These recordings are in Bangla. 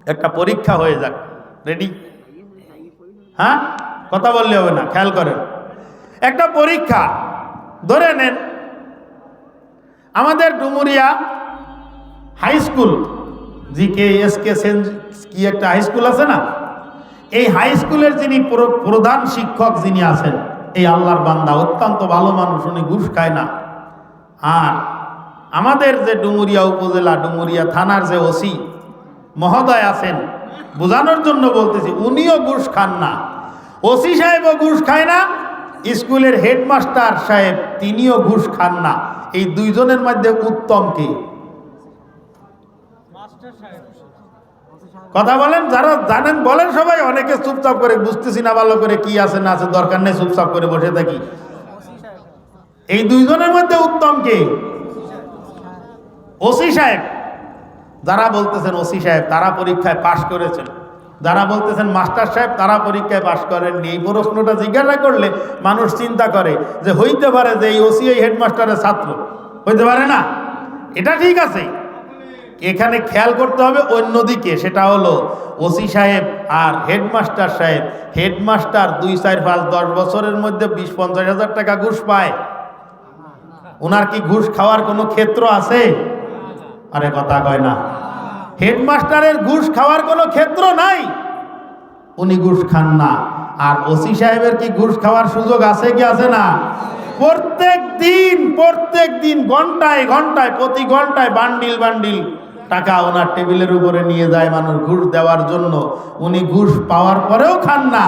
একটা পরীক্ষা হয়ে যাক। রেডি? হ্যাঁ, কথা বললে হবে না, খেয়াল করেন। একটা পরীক্ষা ধরে নেন, আমাদের ডুমুরিয়া হাই স্কুল, GKSK কি একটা হাই স্কুল আছে না, এই হাই স্কুলের যিনি প্রধান শিক্ষক যিনি আছেন, এই আল্লাহর বান্দা, অত্যন্ত ভালো মানুষ, উনি ঘুষ খায় না। আর আমাদের যে ডুমুরিয়া উপজেলা, ডুমুরিয়া থানার যে ওসি মহোদয় আছেন, বোঝানোর জন্য বলতেছি, উনিও ঘুষ খান না, ওসি সাহেবও ঘুষ খায় না, স্কুলের হেডমাস্টার সাহেব তিনিও ঘুষ খান না। এই দুইজনের মধ্যে উত্তম কে? কথা বলেন, যারা জানেন বলেন সবাই। অনেকে চুপচাপ করে, বুঝতেছি না ভালো করে কি আছে না আছে, দরকার নেই চুপচাপ করে বসে থাকি। এই দুইজনের মধ্যে উত্তম কে? ওসি সাহেব। যারা বলতেছেন ওসি সাহেব তারা পরীক্ষায় পাশ করেছেন, যারা বলতেছেন মাস্টার সাহেব তারা পরীক্ষায় পাশ করেননি, এই প্রশ্নটা জিজ্ঞাসা করলে মানুষ চিন্তা করে যে হইতে পারে যে এই ওসি এই হেডমাস্টারের ছাত্র, হইতে পারে না। এটা ঠিক আছে, এখানে খেয়াল করতে হবে অন্যদিকে, সেটা হলো ওসি সাহেব আর হেডমাস্টার সাহেব। হেডমাস্টার 2, 4, 5, 10 বছরের মধ্যে 20-50 হাজার টাকা ঘুষ পায়। ওনার কি ঘুষ খাওয়ার কোনো ক্ষেত্র আছে? আরে কথা কয় না। হেডমাস্টারের ঘুষ খাওয়ার কোনো ক্ষেত্র নাই, উনি ঘুষ খান না। আর ওসি সাহেবের কি ঘুষ খাওয়ার সুযোগ আছে কি আছে না? প্রত্যেক দিন ঘন্টায় ঘন্টায়, প্রতি ঘন্টায় বান্ডিল বান্ডিল টাকা ওনার টেবিলের উপরে নিয়ে যায় মানুষ ঘুষ দেওয়ার জন্য। উনি ঘুষ পাওয়ার পরেও খান না,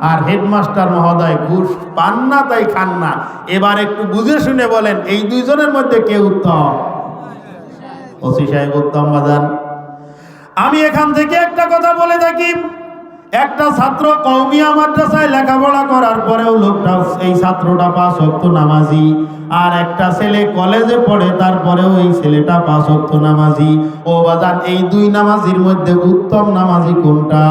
আর হেডমাস্টার মহোদয় ঘুষ পান না তাই খান না। এবার একটু বুঝে শুনে বলেন, এই দুইজনের মধ্যে কে উত্তম? ওসি সাহেব উত্তম বাজান। আমি এখান থেকে একটা কথা বলে থাকি, একটা ছাত্র কওমিয়া মাদ্রাসায় লেখাপড়া করার পরেও লোকটা, এই ছাত্রটা 5 ওয়াক্ত নামাজি, আর একটা ছেলে কলেজে পড়ে তারপরেও এই ছেলেটা 5 ওয়াক্ত নামাজি। ও বাজান, এই দুই নামাজির মধ্যে উত্তম নামাজি কোনটা?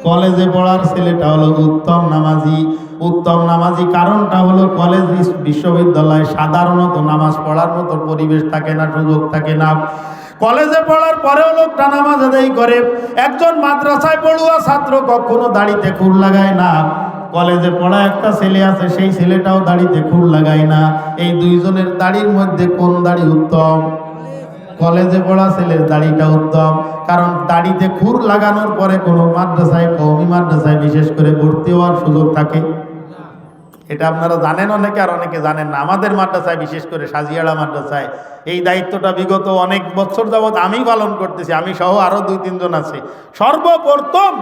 কলেজে পড়ার ছেলেটা হলো উত্তম নামাজি। উত্তম নামাজি কারণটা হলো, কলেজ বিশ্ববিদ্যালয়ে সাধারণত নামাজ পড়ার মতো পরিবেশ থাকে না, সুযোগ থাকে না। কলেজে পড়ার পরেও লোকটা নামাজ আদায় করে। একজন মাদ্রাসায় পড়ুয়া ছাত্র কখনো দাড়িতে খুর লাগায় না। কলেজে পড়া একটা ছেলে আছে, সেই ছেলেটাও দাড়িতে খুর লাগায় না। এই দুইজনের দাড়ির মধ্যে কোন দাড়ি উত্তম? কলেজে পড়া ছেলের দাড়িটা উত্তম, কারণ দাড়িতে খুর লাগানোর পরে কোনো মাদ্রাসায়, কওমি মাদ্রাসায় বিশেষ করে ভর্তি হওয়ার সুযোগ থাকে। এটা আপনারা জানেন অনেকে, আর অনেকে জানেন না। আমাদের মাদ্রাসায়, বিশেষ করে সাজিয়াড়া মাদ্রাসায়, এই দায়িত্বটা বিগত অনেক বছর যাবৎ আমি পালন করতেছি, আমি সহ আরও 2-3 জন আছে। সর্বপ্রথম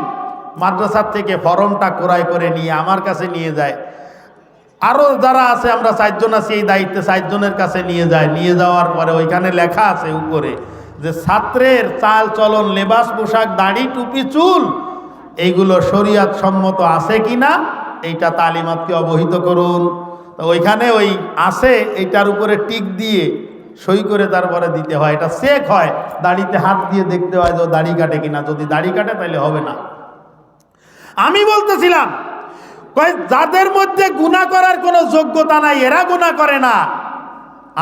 মাদ্রাসার থেকে ফর্মটা ক্রয় করে নিয়ে আমার কাছে নিয়ে যায়। আরও যারা আছে, আমরা 4 জন আছি এই দায়িত্বে, 4 জনের কাছে নিয়ে যায়। নিয়ে যাওয়ার পরে ওইখানে লেখা আছে উপরে যে ছাত্রের চাল চলন, লেবাস পোশাক, দাড়ি টুপি চুল, এইগুলো শরীয়ত সম্মত আছে কিনা এইটা তালিমাতকে অবহিত করুন। তো ওইখানে ওই আছে, এইটার উপরে টিক দিয়ে সই করে তারপরে দিতে হয়। এটা চেক হয়, দাড়িতে হাত দিয়ে দেখতে হয় যে দাড়ি কাটে কিনা। যদি দাড়ি কাটে তাহলে হবে না। আমি বলতেছিলাম, যাদের মধ্যে গুনাহ করার কোনো যোগ্যতা নাই এরা গুনাহ করে না,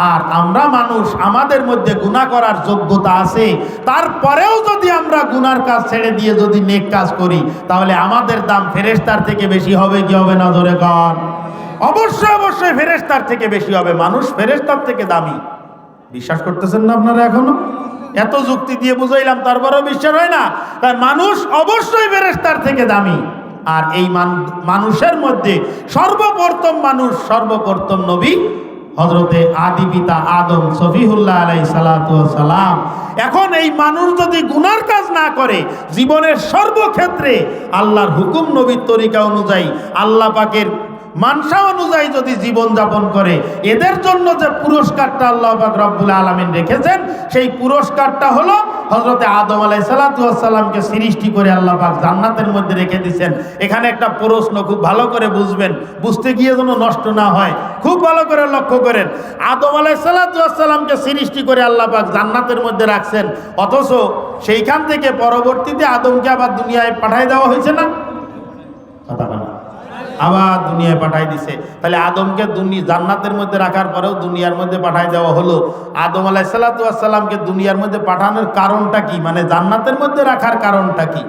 আর আমরা মানুষ, আমাদের মধ্যে গুনাহ করার যোগ্যতা আছে, তারপরেও যদি আমরা গুনার কাজ ছেড়ে দিয়ে যদি নেক কাজ করি, তাহলে আমাদের দাম ফেরেশতার থেকে বেশি হবে কি হবে না? জোরে কর। অবশ্যই অবশ্যই ফেরেশতার থেকে বেশি হবে। মানুষ ফেরেশতার থেকে দামি। বিশ্বাস করতেছেন না আপনারা? এখনো এত যুক্তি দিয়ে বুঝাইলাম, তারপরেও বিশ্বাস হয় না? তাই মানুষ অবশ্যই ফেরেশতার থেকে দামি। আর এই মানুষের মধ্যে সর্বপ্রথম নবী হযরতে আদি পিতা আদম সফিহুল্লাহ আলাইহিস সালাতু ওয়াস সালাম। এখন এই মানুষ যদি গুনার কাজ না করে, জীবনের সর্বক্ষেত্রে আল্লাহর হুকুম, নবীর তরিকা অনুযায়ী, আল্লাহ পাকের মানসা অনুযায়ী যদি জীবন যাপন করে, এদের জন্য যে পুরস্কারটা আল্লাহ পাক রব্বুল আলামিন রেখেছেন, সেই পুরস্কারটা হলো হযরতে আদম আলাইহিস সালাতু ওয়াস সালামকে সৃষ্টি করে আল্লাহ পাক জান্নাতের মধ্যে রেখে দিয়েছেন। এখানে একটা প্রশ্ন খুব ভালো করে বুঝবেন, বুঝতে গিয়ে যেন নষ্ট না হয়, খুব ভালো করে লক্ষ্য করেন। আদম আলাইহিস সালাতু ওয়াস সালামকে সৃষ্টি করে আল্লাহ পাক জান্নাতের মধ্যে রাখছেন, অথচ সেইখান থেকে পরবর্তীতে আদমকে আবার দুনিয়ায় পাঠিয়ে দেওয়া হয়েছে না? কথা বলা। আবার দুনিয়ায় পাঠাই দিছে। তাহলে আদমকে জান্নাতের মধ্যে রাখার পরেও দুনিয়ার মধ্যে পাঠাই দেওয়া হলো। আদম আলাইহিস সালাতু ওয়াস সালামকে দুনিয়ার মধ্যে পাঠানোর কারণটা কি, মানে জান্নাতের মধ্যে রাখার কারণটা কি?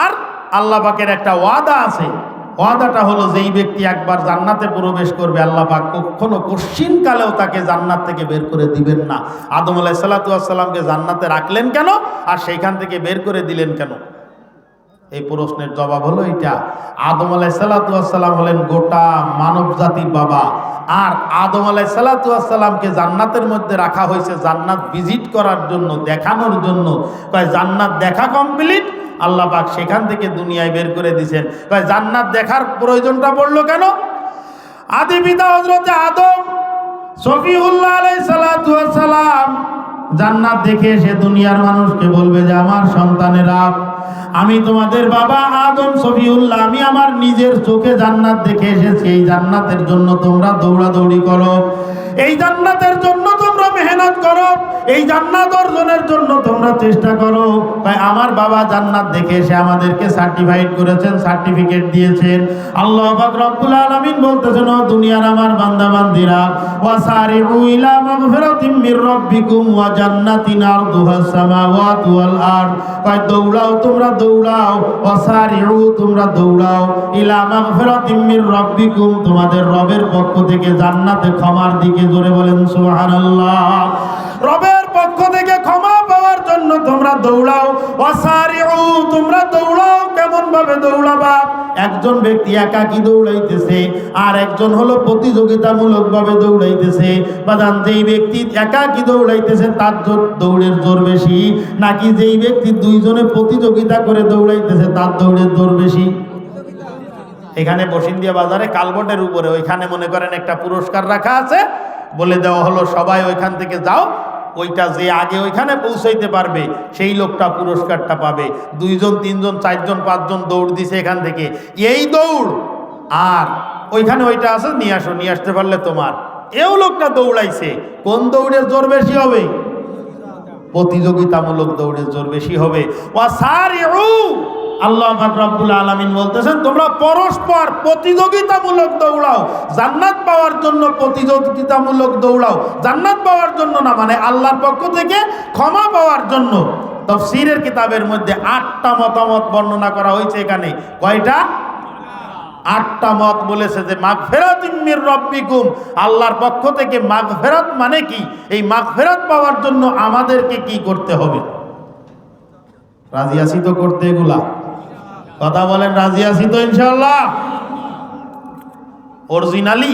আর আল্লাহ পাকের একটা ওয়াদা আছে, ওয়াদাটা হলো যেই ব্যক্তি একবার জান্নাতে প্রবেশ করবে আল্লাহ পাক কখনো কোশ্চিনকালেও তাকে জান্নাত থেকে বের করে দিবেন না। আদম আলাইহিস সালাতু ওয়াস সালামকে জান্নাতে রাখলেন কেন আর সেইখান থেকে বের করে দিলেন কেন? এই প্রশ্নের জবাব হলো এটা। আদম আলাইহিস সালাতু ওয়াস সালাম হলেন গোটা মানব জাতির বাবা, আর আদম আলাইহিস সালাতু ওয়াস সালামকে জান্নাতের মধ্যে রাখা হয়েছে জান্নাত ভিজিট করার জন্য, দেখানোর জন্য। কয় জান্নাত দেখা কমপ্লিট, আল্লাহ পাক সেখান থেকে দুনিয়ায় বের করে দিয়েছেন। কয় জান্নাত দেখার প্রয়োজনটা পড়লো কেন? আদি পিতা হযরত আদম সফিউল্লাহ আলাইহিস সালাতু ওয়াস সালাম জান্নাত দেখে সে দুনিয়ার মানুষকে বলবে যে আমার সন্তানেরা, আমি তোমাদের বাবা আদম সফিউল্লাহ, আমি আমার নিজের চোখে জান্নাত দেখে এসেছি। এই জান্নাতের জন্য তোমরা দৌড়াদৌড়ি করো, এই জান্নাতের জন্য তোমরা মেহনত করো, এই জান্নাত অর্জনের জন্য তোমরা চেষ্টা করো। তাই আমার বাবা জান্নাত দেখে এসে আমাদেরকে সার্টিফাইড করেছেন, সার্টিফিকেট দিয়েছেন। আল্লাহ পাক রব্বুল আলামিন বলতেছেন, ও দুনিয়ার আমার বান্দা বান্দিরা, ওয়াসারিউ ইলা মাগফিরাতিম মির রাব্বিকুম ওয়া জান্নাতিন আরদুহাস সামাওয়াতু ওয়াল আরদ। কয় দৌড়াও, তোমরা দৌড়াও, ওয়াসারিউ তোমরা দৌড়াও, ইলা মাগফিরাতিম মির রাব্বিকুম তোমাদের রবের পক্ষ থেকে জান্নাতে ক্ষমার দিকে। জোরে বলেন সুবহানাল্লাহ। রবের পক্ষ থেকে ক্ষমা পাওয়ার জন্য তোমরা দৌড়াও। ওয়াসারিউ তোমরা দৌড়াও। কেমন ভাবে দৌড়াবা? একজন ব্যক্তি একাকী দৌড়াইতেছে আর একজন হলো প্রতিযোগিতামূলক ভাবে দৌড়াইতেছে। বাদান যেই ব্যক্তি একাকী দৌড়াইতেছে তার দৌড়ের জোর বেশি, নাকি যেই ব্যক্তি দুইজনে প্রতিযোগিতা করে দৌড়াইতেছে তার দৌড়ের জোর বেশি? এখানে বসিন্দিয়া বাজারে কালবটের উপরে ওইখানে মনে করেন একটা পুরস্কার রাখা আছে, বলে দেওয়া হলো সবাই ওইখান থেকে যাও, ওইটা যে আগে ওইখানে পৌঁছাইতে পারবে সেই লোকটা পুরস্কারটা পাবে। 2 জন 3 জন 4 জন 5 জন দৌড় দিছে এখান থেকে, এই দৌড় আর ওইখানে ওইটা আছে, নিয়ে আসো, নিয়ে আসতে পারলে তোমার। এও লোকটা দৌড়াইছে, কোন দৌড়ের জোর বেশি হবে? প্রতিযোগিতামূলক দৌড়ের জোর বেশি হবে। ওয়াসারিউ আল্লাহ পাক রব্বুল আলামিন বলতেছেন তোমরা পরস্পর প্রতিযোগিতামূলক দৌড়াও, জান্নাত পাওয়ার জন্য প্রতিযোগিতামূলক দৌড়াও, জান্নাত পাওয়ার জন্য না, মানে আল্লাহর পক্ষ থেকে ক্ষমা পাওয়ার জন্য। তাফসীরের কিতাবের মধ্যে 8টা মতামত বর্ণনা করা হয়েছে। এখানে কয়টা? 8টা মত বলেছে যে মাগফিরাতুম মির রাব্বিকুম, আল্লাহর পক্ষ থেকে মাগফিরাত মানে কি, এই মাগফিরাত পাওয়ার জন্য আমাদেরকে কি করতে হবে? রাজি আছি তো করতে? এগুলা কথা বলেন, রাজি আছি তো ইনশাআল্লাহ? অরিজিনালি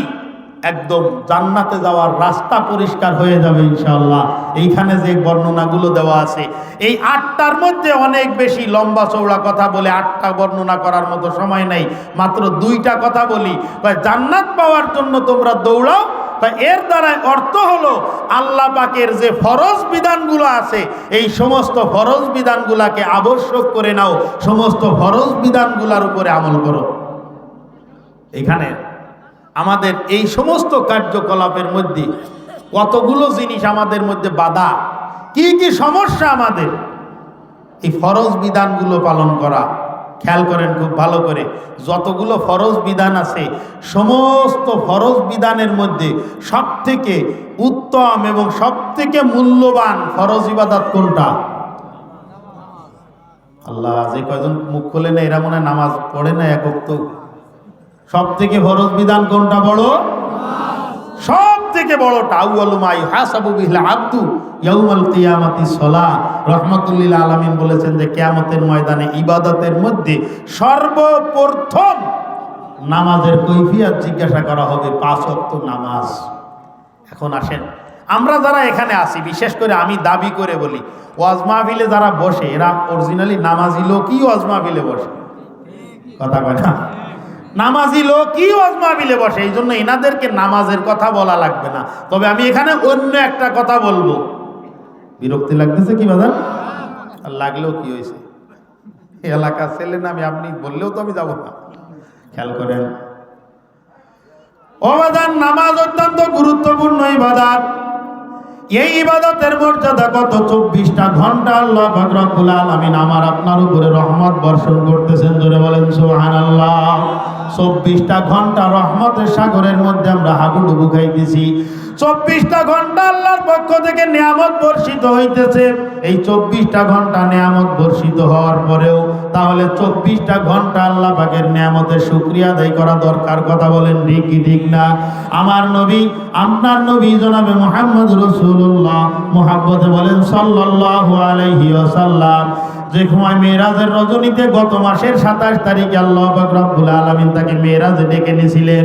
একদম জান্নাতে যাওয়ার রাস্তা পরিষ্কার হয়ে যাবে ইনশাআল্লাহ। এইখানে যে বর্ণনাগুলো দেওয়া আছে এই 8টার মধ্যে অনেক বেশি লম্বা চৌড়া কথা বলে 8টা বর্ণনা করার মতো সময় নাই, মাত্র 2টা কথা বলি। জান্নাত পাওয়ার জন্য তোমরা দৌড়াও, এর দ্বারা অর্থ হলো আল্লাহ পাকের যে ফরজ বিধানগুলো আছে এই সমস্ত ফরজ বিধানগুলাকে আবশ্যক করে নাও, সমস্ত ফরজ বিধানগুলোর উপরে আমল করো। এখানে আমাদের এই সমস্ত কার্যকলাপের মধ্যে কতগুলো জিনিস আমাদের মধ্যে বাধা, কি কি সমস্যা আমাদের এই ফরজ বিধানগুলো পালন করা। খেয়াল করেন খুব ভালো করে, যতগুলো ফরজ বিধান আছে সমস্ত ফরজ বিধানের মধ্যে সবথেকে উত্তম এবং সবথেকে মূল্যবান ফরজ ইবাদত কোনটা? আল্লাহ, যে কয়জন মুখ খোলে না এরা মনে হয় নামাজ পড়ে না এক ওয়াক্ত। সব থেকে ফরজ বিধান কোনটা বড়? সব থেকে বড়টা আউয়ালু মা ইউহাসাবু বিহিল আবদু ইয়াউমাল কিয়ামাতি সালাহ। রাহমাতুল লিল আলামিন বলেছেন যে কিয়ামতের ময়দানে ইবাদতের মধ্যে সর্বপ্রথম নামাজের কৈফিয়ত জিজ্ঞাসা করা হবে, 5 ওয়াক্ত নামাজ। এখন আসেন, আমরা যারা এখানে আসি, বিশেষ করে আমি দাবি করে বলি, ওয়াজ মাহফিলে যারা বসে এরা অরিজিনালি নামাজি লোকই ওয়াজ মাহফিলে বসে। কথা কয় না? নামাজি লোকই ওয়াজ মাহফিলে বসে, এই জন্য এনাদেরকে নামাজের কথা বলা লাগবে না। তবে আমি এখানে অন্য একটা কথা বলবো। বিরক্তি লাগতেছে কি বাজান? আর লাগলেও কি হয়েছে, এলাকার ছেলে না আমি, আপনি বললেও তো আমি যাবো না। খেয়াল করেন ও বাজান, নামাজ অত্যন্ত গুরুত্বপূর্ণ ইবাদত। এই ইবাদতের মর্যাদা কত? 24টা ঘন্টা আল্লাহ পাক রব্বুল আলামিন আমার আপনার উপরে রহমত বর্ষণ করতেছেন। জোরে বলেন সুবহানাল্লাহ। 24টা ঘন্টা রহমতের সাগরের মধ্যে আমরা হাবুডুবু খাইতেছি। 24টা ঘন্টা আল্লাহর পক্ষ থেকে নিয়ামত বর্ষিত হইতেছে। এই 24টা ঘন্টা নিয়ামত বর্ষিত হওয়ার পরেও তাহলে 24টা ঘন্টা আল্লাহ পাকের নিয়ামতের শুকরিয়া আদায় করা দরকার। কথা বলেন ঠিক কি ঠিক না? আমার নবী, আপনার নবী জনাবে মুহাম্মদ রাসূলুল্লাহ মুহাব্বতে বলেন সাল্লাল্লাহু আলাইহি ওয়াসাল্লাম, যে সময় মেরাজের রজনীতে গত মাসের 27 তারিখে আল্লাহ পাক রব্বুল আলামিন তাকে মেরাজে ডেকে নিয়েছিলেন।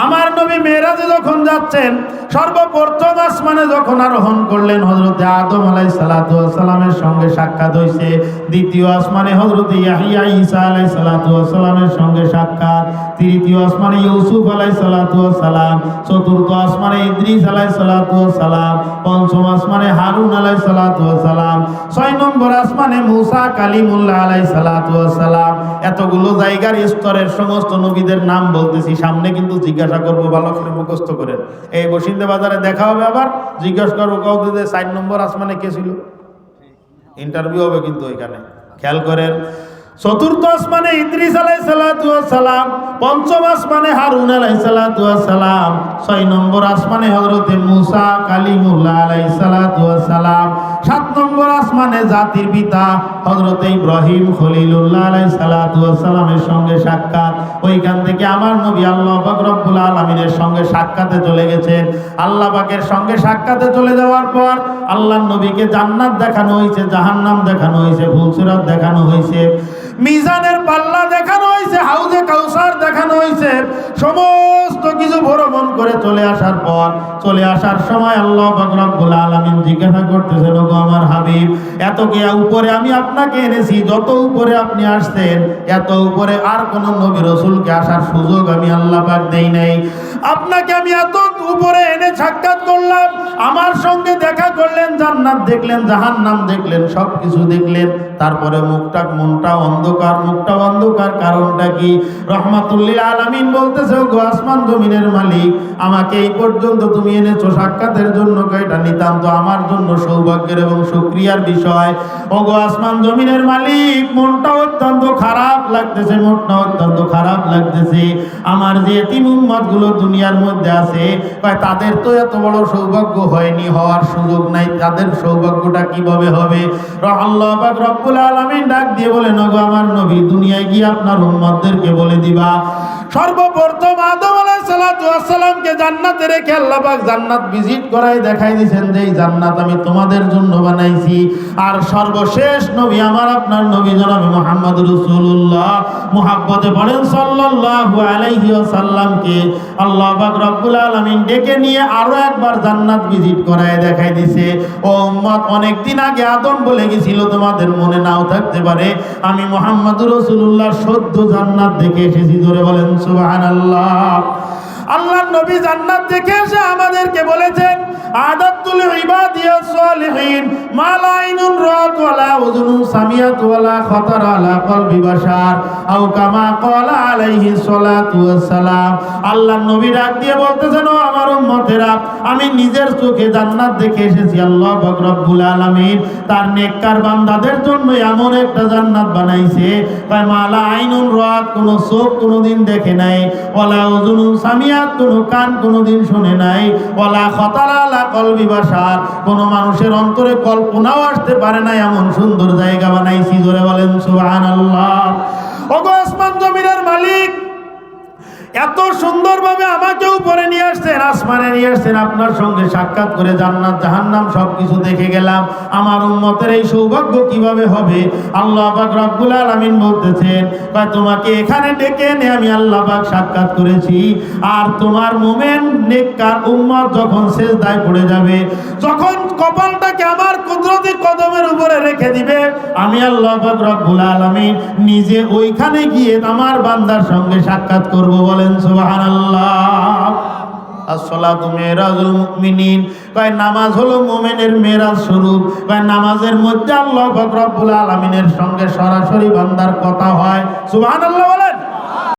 আমার নবী মেরাজে যখন যাচ্ছেন, সর্বপ্রথম আসমানে যখন আরোহণ করলেন, হযরতে আদম আলাইহিস সালাতু ওয়াস সালামের সঙ্গে সাক্ষাৎ হইছে। দ্বিতীয় আসমানে হযরতে ইয়াহইয়া ঈসা আলাইহিস সালাতু ওয়াস সালামের সঙ্গে সাক্ষাৎ। তৃতীয় আসমানে ইউসুফ আলাইহিস সালাতু ওয়াস সালাম। চতুর্থ আসমানে ইদ্রিস আলাইহিস সালাতু ওয়াস সালাম। পঞ্চম আসমানে হারুন আলাইহিস সালাতু ওয়াস সালাম। 6 নম্বর আসমানে মুসা কালিমুল্লাহ আলাইহিস সালাতু ওয়াস সালাম। এতগুলো জায়গার স্তরের সমস্ত নবীদের নাম বলতেছি, সামনে কিন্তু জিজ্ঞাসা করবো, ভালো করে মুখস্থ করেন। এই বসিন্দা বাজারে দেখা হবে, আবার জিজ্ঞাসা করবো কাউকে যে 4 নম্বর আসমানে কে ছিল। ইন্টারভিউ হবে কিন্তু ওইখানে, খেয়াল করেন। চতুর্থ আসমানে ইদ্রিস আলাইহিস সালাতু ওয়াস সালাম। পঞ্চম আসমানে হারুন আলাইহিস সালাতু ওয়াস সালাম। 6 নম্বর আসমানে হযরতে মুসা কালিমুল্লাহ আলাইহিস সালাতু ওয়াস সালাম। 7 নম্বর আসমানে জাতির পিতা হযরতে ইব্রাহিম খলিলুল্লাহ আলাইহিস সালাতু ওয়াস সালামের সঙ্গে সাক্ষাৎ। ওইখান থেকে আমার নবী আল্লাহ পাক রব্বুল আলামিনের সঙ্গে সাক্ষাতে চলে গেছেন। আল্লাহ পাকের সঙ্গে সাক্ষাতে চলে যাওয়ার পর আল্লাহর নবীকে জান্নাত দেখানো হয়েছে, জাহান্নাম দেখানো হয়েছে, ফুলসিরাত দেখানো হয়েছে, মিজানের পাল্লা দেখানো হয়েছে, হাউজে কাউসার দেখানো হয়েছে। সমস্ত কিছু ভ্রমণ করে চলে আসার পর, চলে আসার সময় আল্লাহ পাক রব্বুল আলামিন জিজ্ঞাসা করতেছেন, ওগো আমার হাবিব, এত কি উপরে আমি আপনাকে এনেছি? যত উপরে আপনি আসছেন, এত উপরে আর কোন নবী রাসূলকে আসার সুযোগ আমি আল্লাহ পাক দেই নাই। আপনাকে আমি এত উপরে এনে সাক্ষাৎ করলাম, আমার সঙ্গে দেখা করলেন, জান্নাত দেখলেন, জাহান্নাম দেখলেন, সবকিছু দেখলেন, তারপরে মনটা অন্ধকার। কারণটা কি? রহমাতুল্লিল আলামিন বলতেছে, ওগো আসমান জমিনের মালিক, আমাকে এই পর্যন্ত তুমি এনেছো সাক্ষাতের জন্য, এটা নিতান্ত আমার জন্য সৌভাগ্যের এবং শুকরিয়ার বিষয়। ওগো আসমান জমিনের মালিক, মনটা অত্যন্ত খারাপ লাগতেছে। আমার যে এতিম উম্মত গুলো দুনিয়ার মধ্যে আছে, তাদের তো এত বড় সৌভাগ্য হয়নি, হওয়ার সুযোগ নাই, তাদের সৌভাগ্যটা কিভাবে হবে? আল্লাহ পাক রব্বুল আলামিন ডাক দিয়ে বলেন, ওগো আমার নবী, দুনিয়ায় গিয়ে আপনার উম্মতদেরকে বলে দিবা, সর্বপ্রথম আদম আলাইহিস সালাতু ওয়াস সালামকে জান্নাতে রেখে আল্লাহ পাক জান্নাত ভিজিট করায় দেখাই দিয়েছেন যে এই জান্নাত আমি তোমাদের জন্য বানাইছি। আর সর্বশেষ নবী আমার আপনার নবী জনাবে মুহাম্মদ রাসূলুল্লাহ মুহাব্বতে পড়েন সাল্লাল্লাহু আলাইহি ওয়াসাল্লামকে আল্লাহ পাক রব্বুল আলামিন ডেকে নিয়ে আরো একবার জান্নাত ভিজিট করায় দেখাই দিয়েছে। ও উম্মত, অনেকদিন আগে আদম বলে গেছিল, তোমাদের মনে নাও থাকতে পারে, আমি মুহাম্মদ রাসূলুল্লাহ সদ্য জান্নাত দেখে এসেছি। জোরে বলেন সুবহানাল্লাহ। আল্লাহর নবী জান্নাত দেখে এসে আমাদেরকে বলেছেন, আদাতুল ইবাদিয়াস সালিহিন মা লা আইনুন রাআত ওয়ালা উযুনুন সামিআত ওয়ালা খাতারা আলা কলবি বাশার আও কামা ক্বালা আলাইহিস সালাতু ওয়াস সালাম। আল্লাহর নবী ডাক দিয়ে বলতেছেন, ও আমার উম্মতেরা, আমি নিজের চোখে জান্নাত দেখে এসেছি। আল্লাহ পাক রব্বুল আলামিন তার নেককার বান্দাদের জন্য এমন একটা জান্নাত বানাইছে, মা লা আইনুন রাআত, কোন চোখ কোনদিন দেখে নাই, ওয়ালা উযুনুন সামিআত, কোন কান কোনদিন শুনে নাই, ওয়ালা খাতারা আলা কলবি বাশার, কোন মানুষের অন্তরে কল্পনাও আসতে পারে না, এমন সুন্দর জায়গা বানাইছি। জোরে বলেন সুবহানাল্লাহ। ওগো আসমান জমিনের মালিক, এত সুন্দরভাবে আমাকে উপরে নিয়ে আসছেন, আসমানে নিয়ে আসছেন, আপনার সঙ্গে সাক্ষাৎ করে জান্নাত জাহান্নাম সবকিছু দেখে গেলাম, আমার উম্মতের এই সৌভাগ্য কিভাবে হবে? আল্লাহ পাক রব্বুল আলামিন বলতেছেন, তোমাকে এখানে ডেকে এনে আমি আল্লাহ পাক সাক্ষাৎ করেছি, আর তোমার মুমিন নেককার উম্মত যখন সিজদায় পড়ে যাবে, যখন কপালটাকে আমার কুদরতি কদমের উপরে রেখে দিবে, আমি আল্লাহ পাক রব্বুল আলামিন নিজে ওইখানে গিয়ে আমার বান্দার সঙ্গে সাক্ষাৎ করব। বলেন সুবহানাল্লাহ। আসসালাতু মিরাজুল মুমিনিন, নামাজ হলো মুমিনের মিরাজ স্বরূপ। নামাজের মধ্যে আল্লাহ পাক রব্বুল আলামিনের সঙ্গে সরাসরি বান্দার কথা হয়। সুবহানাল্লাহ।